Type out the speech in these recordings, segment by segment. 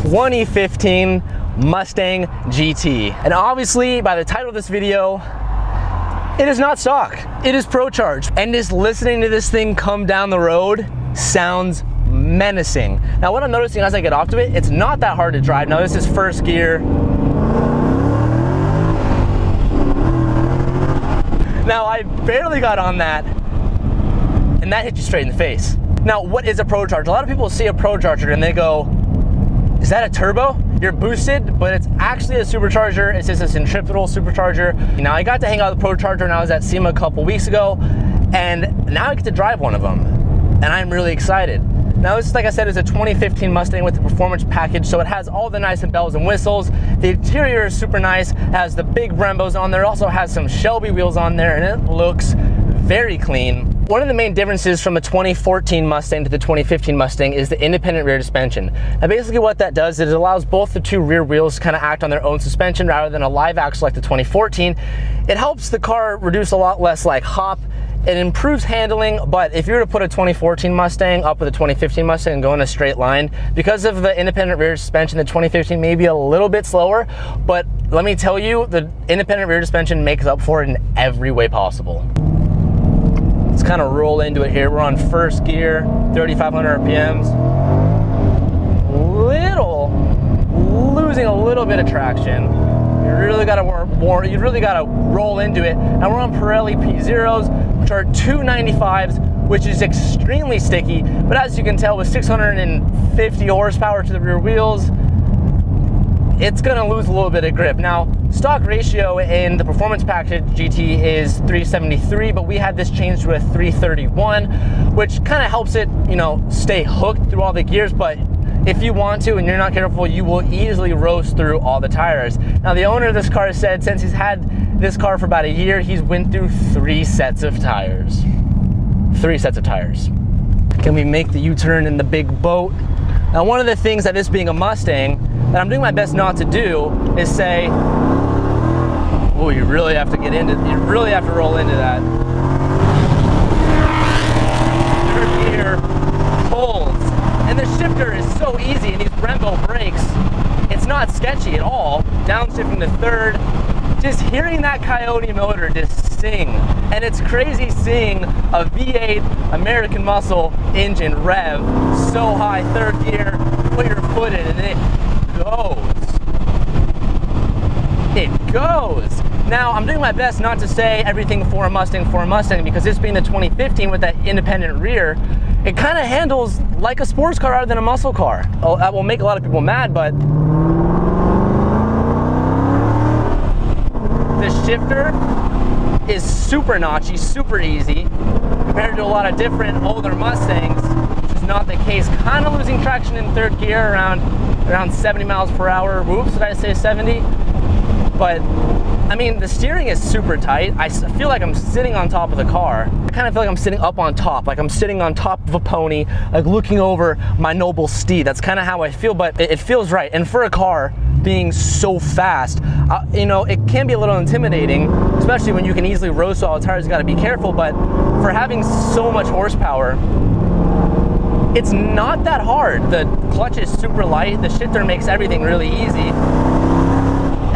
2015 Mustang GT. And obviously, by the title of this video, it is not stock. It is Procharged. And just listening to this thing come down the road sounds menacing. Now, what I'm noticing as I get off to it, it's not that hard to drive. Now, this is first gear. Now, I barely got on that, and that hit you straight in the face. Now, what is a Procharged? A lot of people see a Procharger and they go, is that a turbo? You're boosted, but it's actually a supercharger. It's just a centrifugal supercharger. Now, I got to hang out with a Procharger when I was at SEMA a couple weeks ago, and now I get to drive one of them, and I'm really excited. Now, this, like I said, is a 2015 Mustang with the performance package, so it has all the nice bells and whistles. The interior is super nice, it has the big Brembos on there, it also has some Shelby wheels on there, and it looks very clean. One of the main differences from the 2014 Mustang to the 2015 Mustang is the independent rear suspension. Now, basically what that does is it allows both the two rear wheels to kind of act on their own suspension rather than a live axle like the 2014. It helps the car reduce a lot less like hop. It improves handling, but if you were to put a 2014 Mustang up with a 2015 Mustang and go in a straight line, because of the independent rear suspension, the 2015 may be a little bit slower, but let me tell you, the independent rear suspension makes up for it in every way possible. Let's kind of roll into it here. We're on first gear, 3,500 RPMs. Losing a little bit of traction. You really gotta roll into it. Now we're on Pirelli P0s, which are 295s, which is extremely sticky, but as you can tell, with 650 horsepower to the rear wheels, it's gonna lose a little bit of grip. Now, stock ratio in the performance package GT is 373, but we had this changed to a 331, which kind of helps it, you know, stay hooked through all the gears, but if you want to and you're not careful, you will easily roast through all the tires. Now, the owner of this car said since he's had this car for about a year, he's went through 3 sets of tires. 3 sets of tires. Can we make the U-turn in the big boat? Now, one of the things that this being a Mustang that I'm doing my best not to do is say, oh, you really have to get into, you really have to roll into that. Third gear pulls, and the shifter is so easy, and these Brembo brakes, it's not sketchy at all. Downshifting to third, just hearing that Coyote motor just sing, and it's crazy seeing a V8 American Muscle engine rev so high. Third gear, put your foot in, and it goes. Now, I'm doing my best not to say everything for a Mustang because this being the 2015 with that independent rear, it kind of handles like a sports car rather than a muscle car. Oh, that will make a lot of people mad, but the shifter is super notchy, super easy, compared to a lot of different older Mustangs, which is not the case. Kind of losing traction in third gear around 70 miles per hour. Whoops, did I say 70? But I mean, the steering is super tight. I feel like I'm sitting on top of the car. I kind of feel like I'm sitting up on top, like I'm sitting on top of a pony, like looking over my noble steed. That's kind of how I feel, but it feels right. And for a car being so fast, you know, it can be a little intimidating, especially when you can easily roast all the tires. You got to be careful, but for having so much horsepower, it's not that hard. The clutch is super light. The shifter makes everything really easy,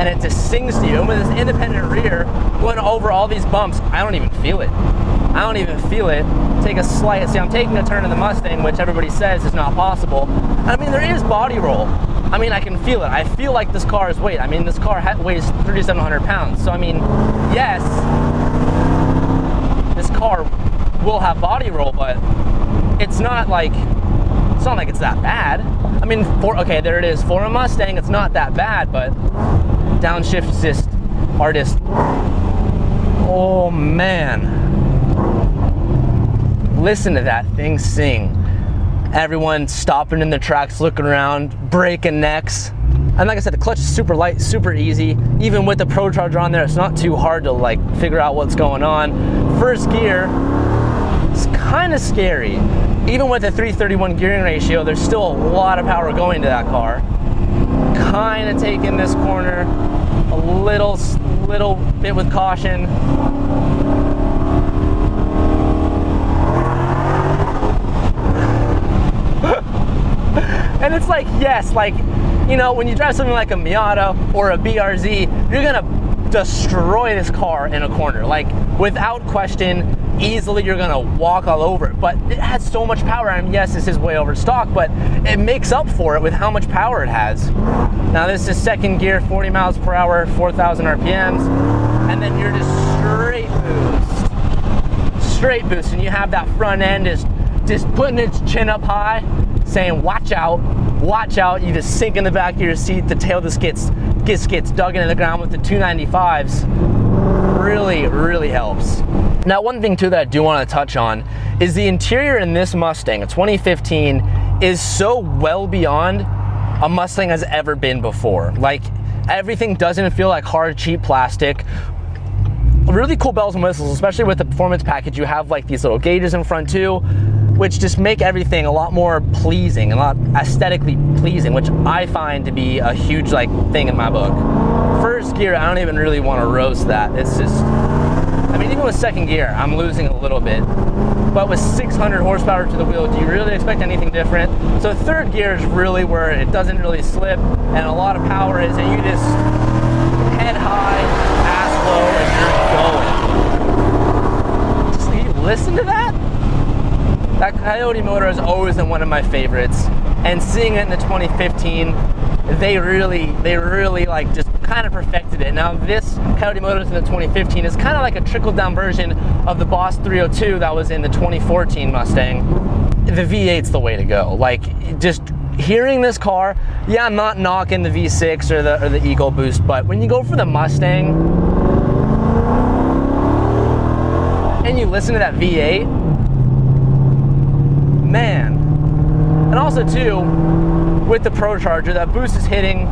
and it just sings to you. And with this independent rear, going over all these bumps, I don't even feel it. I don't even feel it. Take a slight, see, I'm taking a turn in the Mustang, which everybody says is not possible. I mean, there is body roll. I mean, I can feel it. I feel like this car is weight. I mean, this car weighs 3,700 pounds. So, I mean, yes, this car will have body roll, but it's not like it's that bad. I mean, okay, there it is. For a Mustang, it's not that bad, but downshifts are just, oh man. Listen to that thing sing. Everyone stopping in the tracks, looking around, breaking necks. And like I said, the clutch is super light, super easy. Even with the Procharger on there, it's not too hard to like figure out what's going on. First gear, it's kind of scary. Even with a 331 gearing ratio, there's still a lot of power going to that car. Kind of taking this corner a little bit with caution. And it's like, yes, like, you know, when you drive something like a Miata or a BRZ, you're gonna destroy this car in a corner. Like, without question, easily you're gonna walk all over it. But it has so much power. I mean, yes, this is way over stock, but it makes up for it with how much power it has. Now this is second gear, 40 miles per hour, 4,000 RPMs, and then you're just straight boost, and you have that front end just putting its chin up high, saying, watch out, watch out. You just sink in the back of your seat, the tail just gets dug into the ground with the 295s. Really helps. Now, one thing too that I do want to touch on is the interior in this Mustang, a 2015, is so well beyond a Mustang has ever been before. Like, everything doesn't feel like hard, cheap plastic. Really cool bells and whistles, especially with the performance package. You have like these little gauges in front too, which just make everything a lot more pleasing, a lot aesthetically pleasing, which I find to be a huge like thing in my book. First gear, I don't even really want to roast that. It's just, I mean, even with second gear, I'm losing a little bit. But with 600 horsepower to the wheel, do you really expect anything different? So third gear is really where it doesn't really slip, and a lot of power is, and you just head high, ass low, and you're going. Just, you listen to that? That Coyote motor has always been one of my favorites, and seeing it in the 2015, they really like just kind of perfected it. Now this Coyote motor in the 2015 is kind of like a trickle-down version of the Boss 302 that was in the 2014 Mustang. The V8's the way to go. Like, just hearing this car, yeah, I'm not knocking the V6 or the EcoBoost, but when you go for the Mustang and you listen to that V8, man. And also too, with the Procharger, that boost is hitting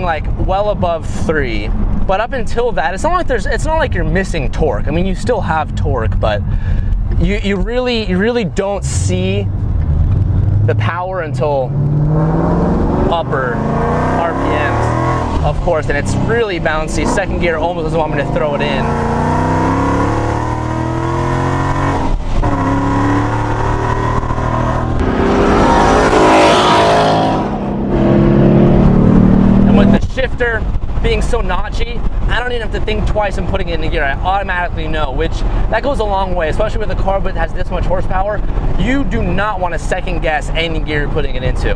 like well above 3. But up until that, it's not like you're missing torque. I mean, you still have torque, but you really don't see the power until upper RPMs, of course, and it's really bouncy. Second gear almost doesn't want me to throw it in. Shifter being so notchy, I don't even have to think twice in putting it in gear. I automatically know, which that goes a long way, especially with a car that has this much horsepower. You do not want to second guess any gear you're putting it into.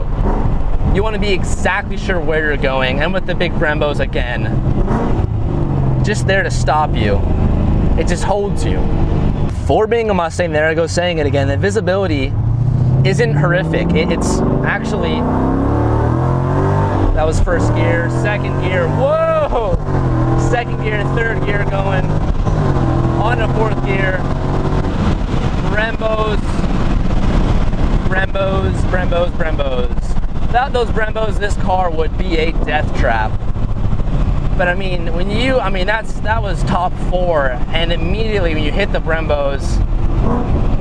You want to be exactly sure where you're going, and with the big Brembos, again, just there to stop you. It just holds you. For being a Mustang, there I go saying it again, the visibility isn't horrific. It's actually, that was first gear, second gear, whoa! Second gear, third gear going, on to fourth gear, Brembos. Without those Brembos, this car would be a death trap. But I mean, that was top 4, and immediately when you hit the Brembos,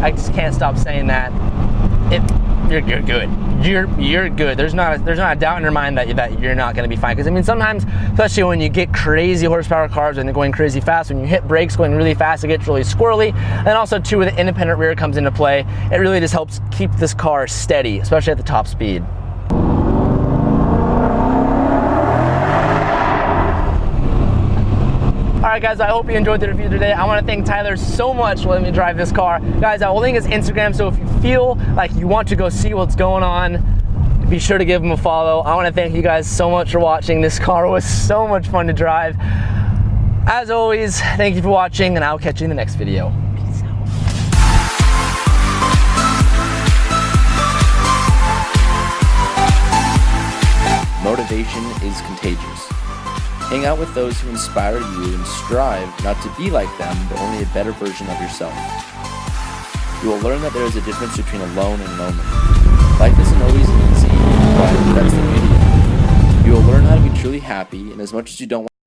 I just can't stop saying that, you're good. You're good. There's not a doubt in your mind that you're not going to be fine. Because I mean, sometimes, especially when you get crazy horsepower cars and they're going crazy fast, when you hit brakes going really fast, it gets really squirrely. And also too, with the independent rear comes into play, it really just helps keep this car steady, especially at the top speed. Alright guys, I hope you enjoyed the review today. I want to thank Tyler so much for letting me drive this car. Guys, I will link his Instagram, so if you feel like you want to go see what's going on, be sure to give him a follow. I want to thank you guys so much for watching. This car was so much fun to drive. As always, thank you for watching, and I'll catch you in the next video. Peace out. Motivation is contagious. Hang out with those who inspire you and strive not to be like them, but only a better version of yourself. You will learn that there is a difference between alone and lonely. Life isn't always easy, but that's the beauty of it. You will learn how to be truly happy, and as much as you don't want